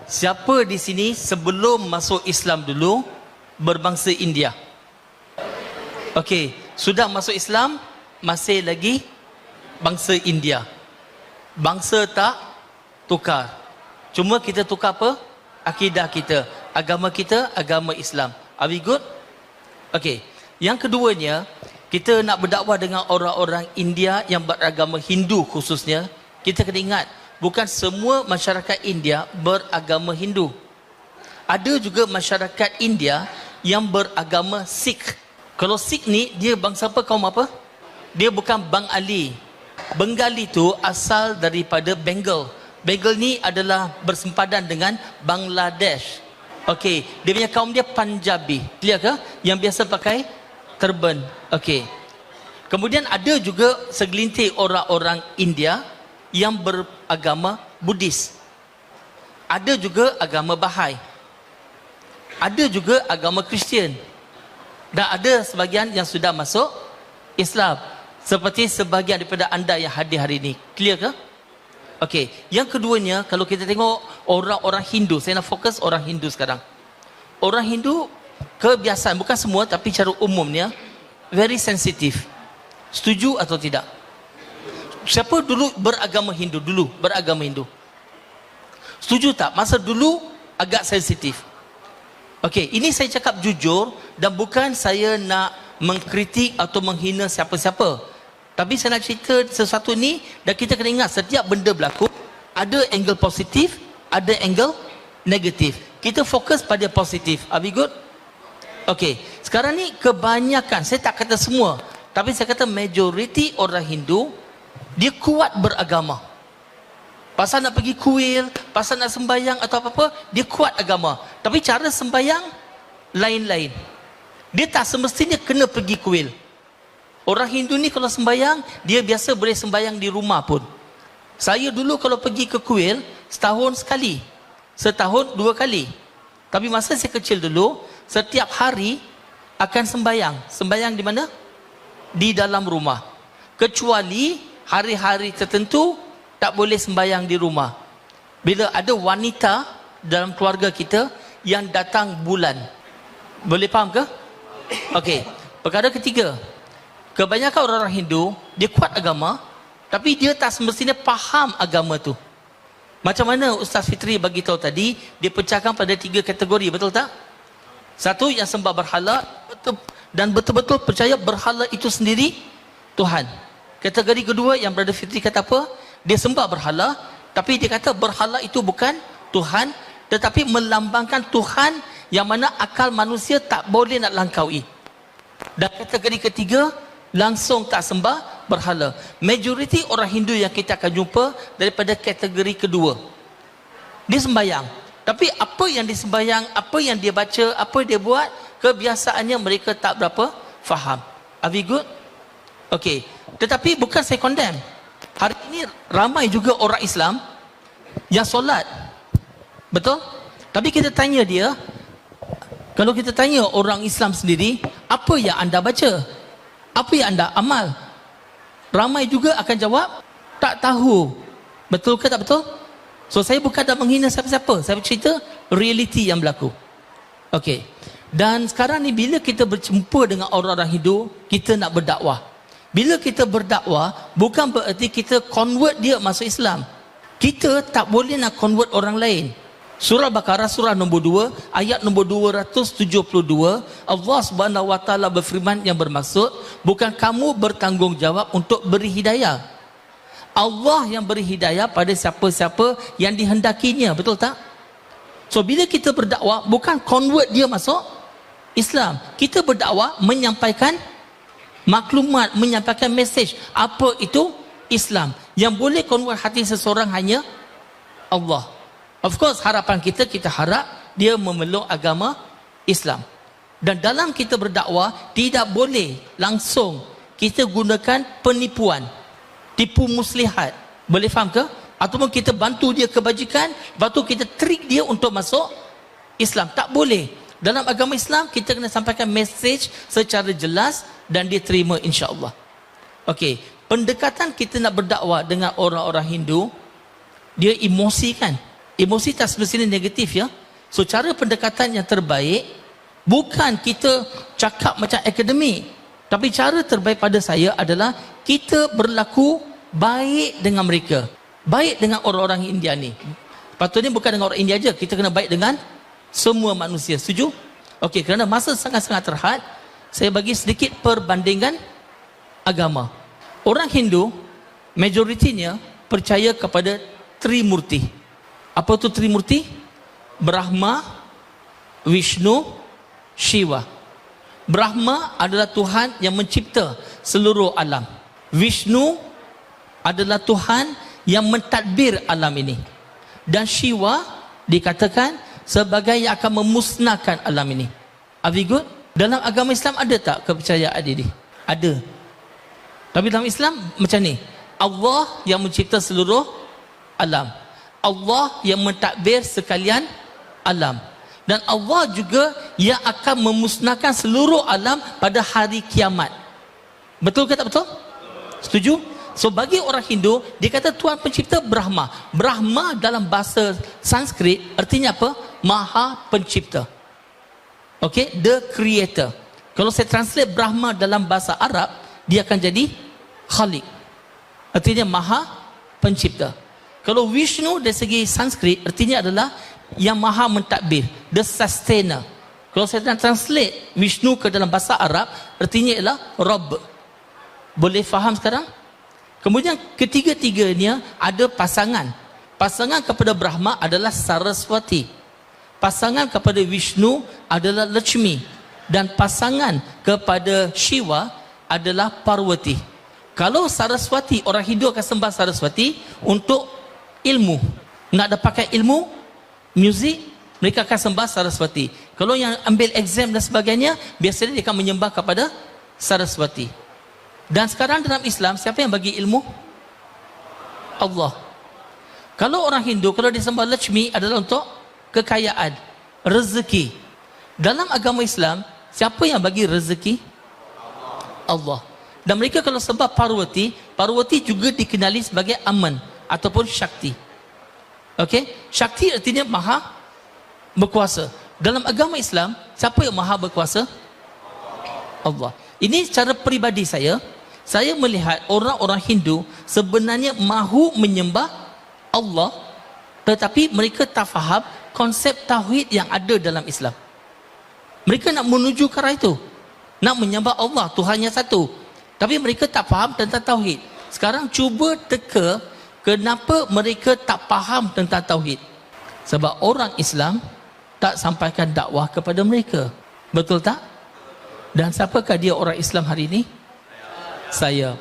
siapa di sini sebelum masuk Islam dulu berbangsa India? Okey, sudah masuk Islam masih lagi bangsa India. Bangsa tak tukar. Cuma kita tukar apa? Akidah kita, agama kita, agama Islam. Are we good? Okey. Yang keduanya, kita nak berdakwah dengan orang-orang India yang beragama Hindu khususnya. Kita kena ingat, bukan semua masyarakat India beragama Hindu. Ada juga masyarakat India yang beragama Sikh. Kalau Sikh ni, dia bangsa apa, kaum apa? Dia bukan Bengali. Bengali tu asal daripada Bengal. Bengal ni adalah bersempadan dengan Bangladesh. Okey, dia punya kaum dia Punjabi. Clear ke? Yang biasa pakai turban. Okey. Kemudian ada juga segelintir orang-orang India yang beragama Buddhis. Ada juga agama Bahai. Ada juga agama Kristian. Dan ada sebahagian yang sudah masuk Islam. Seperti sebahagian daripada anda yang hadir hari ini. Clear ke? Okey. Yang keduanya, kalau kita tengok orang-orang Hindu, saya nak fokus orang Hindu sekarang. Orang Hindu, kebiasaan, bukan semua tapi cara umumnya, very sensitif. Setuju atau tidak? Siapa dulu beragama Hindu? Dulu beragama Hindu. Setuju tak? Masa dulu agak sensitif. Okey, ini saya cakap jujur dan bukan saya nak mengkritik atau menghina siapa-siapa. Tapi saya nak cerita sesuatu ni dan kita kena ingat setiap benda berlaku ada angle positif, ada angle negatif. Kita fokus pada positif. Are we good? Okey, sekarang ni kebanyakan, saya tak kata semua, tapi saya kata majoriti orang Hindu dia kuat beragama. Pasal nak pergi kuil, pasal nak sembahyang atau apa-apa, dia kuat agama. Tapi cara sembahyang lain-lain. Dia tak semestinya kena pergi kuil. Orang Hindu ni kalau sembahyang, dia biasa boleh sembahyang di rumah pun. Saya dulu kalau pergi ke kuil, setahun sekali. Setahun 2 kali. Tapi masa saya kecil dulu, setiap hari akan sembahyang. Sembahyang di mana? Di dalam rumah. Kecuali hari-hari tertentu, tak boleh sembahyang di rumah. Bila ada wanita dalam keluarga kita yang datang bulan. Boleh faham ke? Okey. Perkara ketiga, kebanyakan orang Hindu, dia kuat agama, tapi dia tak semestinya faham agama tu. Macam mana Ustaz Fitri bagi tahu tadi, dia pecahkan pada 3 kategori, betul tak? Satu, yang sembah berhala, dan betul-betul percaya berhala itu sendiri Tuhan. Kategori kedua, yang Brother Fitri kata apa? Dia sembah berhala, tapi dia kata berhala itu bukan Tuhan, tetapi melambangkan Tuhan yang mana akal manusia tak boleh nak langkaui. Dan kategori ketiga, langsung tak sembah berhala. Majoriti orang Hindu yang kita akan jumpa daripada kategori kedua. Dia sembahyang. Tapi apa yang dia sembahyang, apa yang dia baca, apa dia buat, kebiasaannya mereka tak berapa faham. Are we good? Okey. Tetapi bukan saya condemn. Hari ini ramai juga orang Islam yang solat. Betul? Tapi kita tanya dia, kalau kita tanya orang Islam sendiri, apa yang anda baca? Apa yang anda amal? Ramai juga akan jawab, tak tahu. Betul ke tak betul? So saya bukan nak menghina siapa-siapa. Saya cerita realiti yang berlaku. Okey. Dan sekarang ni bila kita berjumpa dengan orang-orang Hindu, kita nak berdakwah. Bila kita berdakwah, bukan bererti kita convert dia masuk Islam. Kita tak boleh nak convert orang lain. Surah Baqarah surah nombor 2 ayat nombor 272, Allah Subhanahu wa taala berfirman yang bermaksud, bukan kamu bertanggungjawab untuk beri hidayah. Allah yang beri hidayah pada siapa-siapa yang dihendakinya, betul tak? So bila kita berdakwah, bukan convert dia masuk Islam. Kita berdakwah menyampaikan maklumat, menyampaikan mesej apa itu Islam. Yang boleh convert hati seseorang hanya Allah. Of course, harapan kita harap dia memeluk agama Islam. Dan dalam kita berdakwah, tidak boleh langsung kita gunakan penipuan, tipu muslihat. Boleh faham ke? Ataupun kita bantu dia kebajikan, lepas tu kita trik dia untuk masuk Islam. Tak boleh. Dalam agama Islam, kita kena sampaikan mesej secara jelas dan dia terima insya-Allah. Okey, pendekatan kita nak berdakwah dengan orang-orang Hindu, dia emosi kan? Emosi tak semestinya negatif ya. So cara pendekatan yang terbaik bukan kita cakap macam akademik, tapi cara terbaik pada saya adalah kita berlaku baik dengan mereka, baik dengan orang-orang India ni. Patutnya bukan dengan orang India aja, kita kena baik dengan semua manusia. Setuju? Okey, kerana masa sangat-sangat terhad, saya bagi sedikit perbandingan agama. Orang Hindu majoritinya percaya kepada Trimurti. Apa tu Trimurti? Brahma, Vishnu, Shiva. Brahma adalah Tuhan yang mencipta seluruh alam. Vishnu adalah Tuhan yang mentadbir alam ini. Dan Shiva dikatakan sebagai yang akan memusnahkan alam ini. Are we good? Dalam agama Islam ada tak kepercayaan ini? Ada. Tapi dalam Islam macam ni. Allah yang mencipta seluruh alam. Allah yang mentadbir sekalian alam. Dan Allah juga yang akan memusnahkan seluruh alam pada hari kiamat. Betul ke tak betul? Setuju? So bagi orang Hindu, dia kata Tuhan pencipta Brahma. Brahma dalam bahasa Sanskrit artinya apa? Maha pencipta. Okay? The creator. Kalau saya translate Brahma dalam bahasa Arab, dia akan jadi Khaliq. Artinya maha pencipta. Kalau Vishnu dari segi Sanskrit artinya adalah yang maha mentadbir, the sustainer. Kalau saya translate Vishnu ke dalam bahasa Arab, artinya ialah Rabb. Boleh faham sekarang? Kemudian ketiga-tiganya ada pasangan. Pasangan kepada Brahma adalah Saraswati. Pasangan kepada Vishnu adalah Lakshmi. Dan pasangan kepada Shiva adalah Parvati. Kalau Saraswati, orang Hindu akan sembah Saraswati untuk ilmu. Nak ada pakai ilmu, muzik, mereka akan sembah Saraswati. Kalau yang ambil exam dan sebagainya, biasanya dia akan menyembah kepada Saraswati. Dan sekarang dalam Islam, siapa yang bagi ilmu? Allah. Kalau orang Hindu, kalau dia sembah Lakshmi adalah untuk kekayaan, rezeki. Dalam agama Islam, siapa yang bagi rezeki? Allah. Dan mereka kalau sembah Parvati, Parvati juga dikenali sebagai Aman ataupun Shakti. Okey, Shakti artinya maha berkuasa. Dalam agama Islam, siapa yang maha berkuasa? Allah. Ini cara peribadi saya. Saya melihat orang-orang Hindu sebenarnya mahu menyembah Allah, tetapi mereka tak faham konsep tauhid yang ada dalam Islam. Mereka nak menuju ke arah itu, nak menyembah Allah, Tuhan yang satu, tapi mereka tak faham tentang tauhid. Sekarang cuba teka kenapa mereka tak faham tentang tauhid. Sebab orang Islam tak sampaikan dakwah kepada mereka. Betul tak? Dan siapakah dia orang Islam hari ini? Saya.